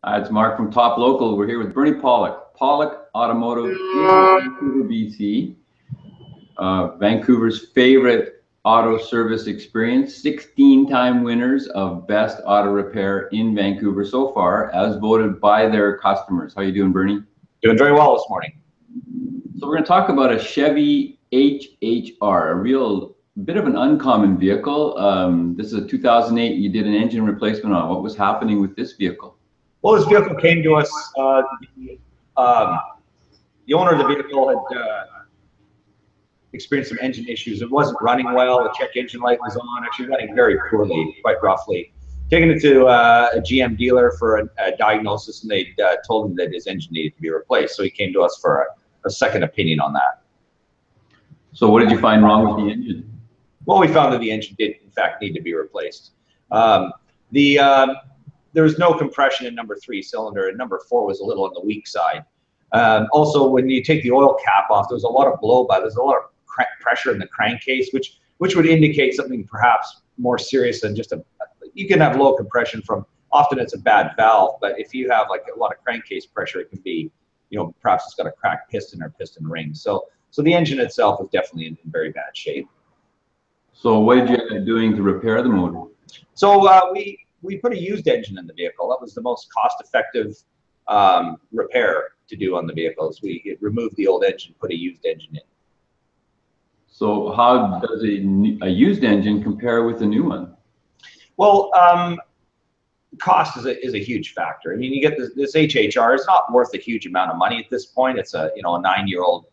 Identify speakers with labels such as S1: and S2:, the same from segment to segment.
S1: It's Mark from Top Local. We're here with Bernie Pawlik Automotive in Vancouver BC. Vancouver's favorite auto service experience, 16-time winners of Best Auto Repair in Vancouver so far, as voted by their customers. How you doing, Bernie?
S2: Doing very well this morning.
S1: So we're going to talk about a Chevy HHR, a real bit of an uncommon vehicle. This is a 2008. You did an engine replacement on. What was happening with this vehicle?
S2: Well, this vehicle came to us. The owner of the vehicle had experienced some engine issues. It wasn't running well. The check engine light was on, actually running very poorly, quite roughly. Taking it to a GM dealer for a diagnosis, and they told him that his engine needed to be replaced. So he came to us for a second opinion on that.
S1: So what did you find wrong with the engine?
S2: Well, we found that the engine did, in fact, need to be replaced. There was no compression in number 3 cylinder, and number 4 was a little on the weak side. Also, when you take the oil cap off, there was a lot of blow by. There's a lot of pressure in the crankcase, which would indicate something perhaps more serious than just you can have low compression from, often it's a bad valve, but if you have like a lot of crankcase pressure, it can be, perhaps it's got a cracked piston or piston ring. So the engine itself is definitely in very bad shape.
S1: So what did you end up doing to repair the motor?
S2: So we put a used engine in the vehicle. That was the most cost-effective repair to do on the vehicles. We removed the old engine, put a used engine in.
S1: So how does a used engine compare with a new one?
S2: Well, cost is a huge factor. I mean, you get this HHR. It's not worth a huge amount of money at this point. It's a a 9-year-old,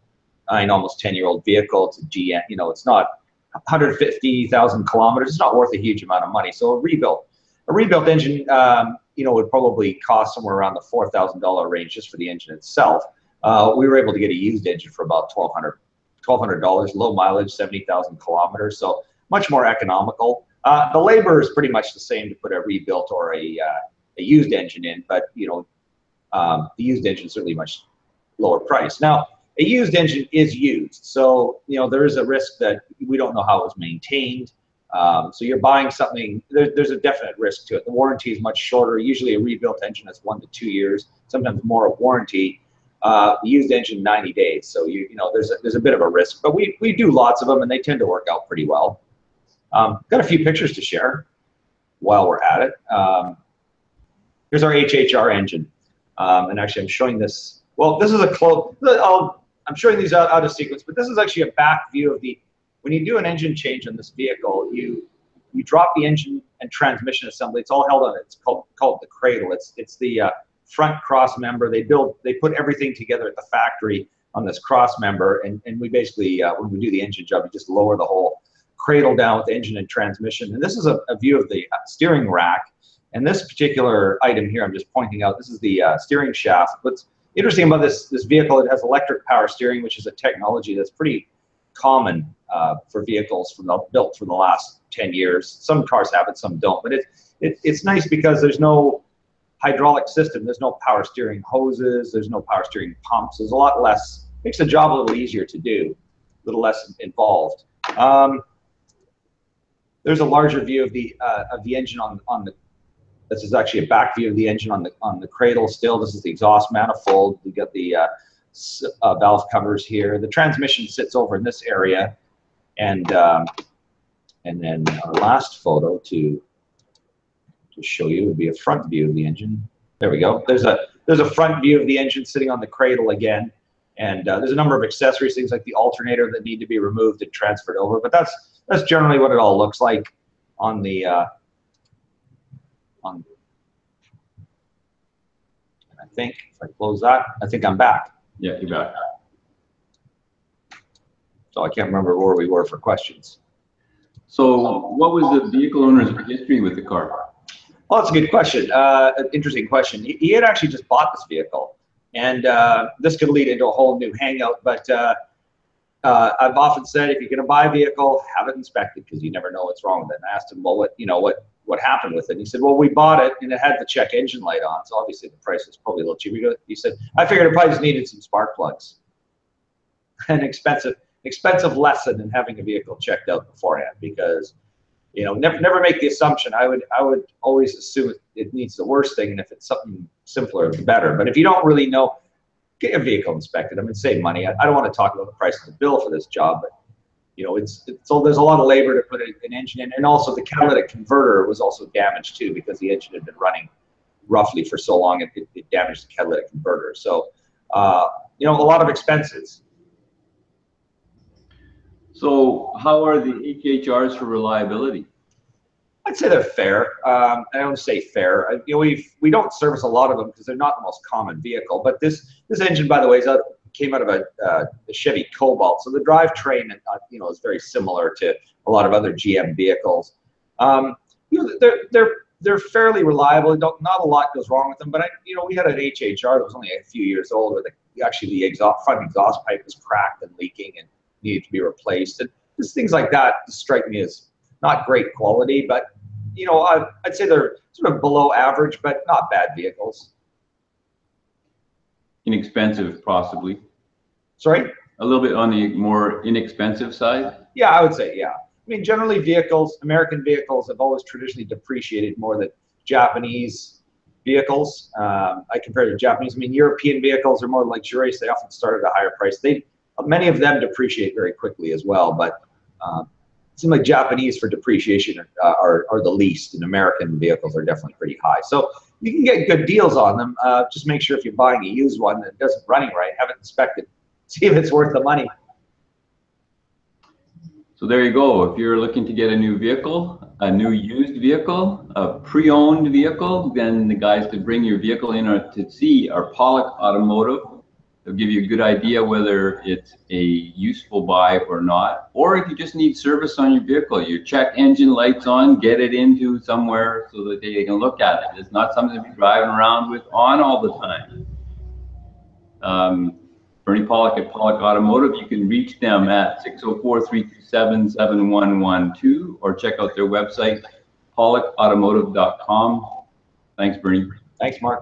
S2: almost 10-year-old vehicle. It's a GM. It's not 150,000 kilometers. It's not worth a huge amount of money. So a rebuilt engine, would probably cost somewhere around the $4,000 range just for the engine itself. We were able to get a used engine for about $1,200, low mileage, 70,000 kilometers, so much more economical. The labor is pretty much the same to put a rebuilt or a used engine in, but the used engine is certainly much lower price. Now, a used engine is used, so there is a risk that we don't know how it was maintained. So you're buying something, there's a definite risk to it. The warranty is much shorter. Usually a rebuilt engine is 1 to 2 years, sometimes more of warranty. The used engine, 90 days. So there's a bit of a risk, but we do lots of them, and they tend to work out pretty well. Got a few pictures to share while we're at it. Here's our HHR engine, and actually I'm showing this. Well, this is a close. I'm showing these out of sequence, but this is actually a back view of the. When you do an engine change on this vehicle, you drop the engine and transmission assembly. It's all held on. It's called the cradle. It's the front cross member. They put everything together at the factory on this cross member, and we basically when we do the engine job, we just lower the whole cradle down with the engine and transmission. And this is a view of the steering rack. And this particular item here, I'm just pointing out, this is the steering shaft. What's interesting about this vehicle, it has electric power steering, which is a technology that's pretty common for vehicles built for the last 10 years. Some cars have it, some don't. But it's nice because there's no hydraulic system. There's no power steering hoses. There's no power steering pumps. There's a lot less. Makes the job a little easier to do, a little less involved. There's a larger view of the engine on the. This is actually a back view of the engine on the cradle. Still, this is the exhaust manifold. We got the valve covers here. The transmission sits over in this area, and then our last photo to show you would be a front view of the engine. There we go. There's a front view of the engine sitting on the cradle again, and there's a number of accessories, things like the alternator that need to be removed and transferred over. But that's generally what it all looks like on the I think if I close that, I think I'm back.
S1: Yeah, you're back.
S2: So I can't remember where we were for questions.
S1: So what was the vehicle owner's history with the car?
S2: Well, that's a good question. An interesting question. He had actually just bought this vehicle, and this could lead into a whole new hangout. But I've often said, if you're going to buy a vehicle, have it inspected, because you never know what's wrong with it. And I asked him, well, what happened with it? And he said, well, we bought it, and it had the check engine light on, so obviously the price was probably a little cheaper. He said, I figured it probably just needed some spark plugs. An expensive lesson in having a vehicle checked out beforehand, because you know, never make the assumption. I would always assume it needs the worst thing, and if it's something simpler, the better. But if you don't really know, get your vehicle inspected. I mean, save money. I don't want to talk about the price of the bill for this job, but you know, so there's a lot of labor to put an engine in, and also the catalytic converter was also damaged too because the engine had been running roughly for so long it damaged the catalytic converter. So you know, a lot of expenses.
S1: So how are the HHRs for reliability?
S2: I'd say they're fair. I don't say fair. You know, we don't service a lot of them because they're not the most common vehicle. But this engine, by the way, came out of a Chevy Cobalt, so the drivetrain, you know, is very similar to a lot of other GM vehicles. You know, they're fairly reliable. Not a lot goes wrong with them. But you know, we had an HHR that was only a few years old, where actually the front exhaust pipe was cracked and leaking and needed to be replaced. And just things like that strike me as not great quality, but you know, I'd say they're sort of below average, but not bad vehicles.
S1: Inexpensive, possibly.
S2: Sorry?
S1: A little bit on the more inexpensive side?
S2: Yeah, I would say, yeah. I mean, generally American vehicles have always traditionally depreciated more than Japanese vehicles. I compare to Japanese. I mean, European vehicles are more luxurious. They often start at a higher price. Many of them depreciate very quickly as well, but it seems like Japanese for depreciation are the least, and American vehicles are definitely pretty high. So you can get good deals on them. Just make sure if you're buying a used one that isn't running right, have it inspected, see if it's worth the money.
S1: So there you go. If you're looking to get a new vehicle, a new used vehicle, a pre-owned vehicle, then the guys to bring your vehicle in to see are Pawlik Automotive. They'll give you a good idea whether it's a useful buy or not. Or if you just need service on your vehicle, your check engine lights on, get it into somewhere so that they can look at it. It's not something to be driving around with on all the time. Bernie Pawlik at Pawlik Automotive, you can reach them at 604-327-7112 or check out their website, pawlikautomotive.com. Thanks, Bernie.
S2: Thanks, Mark.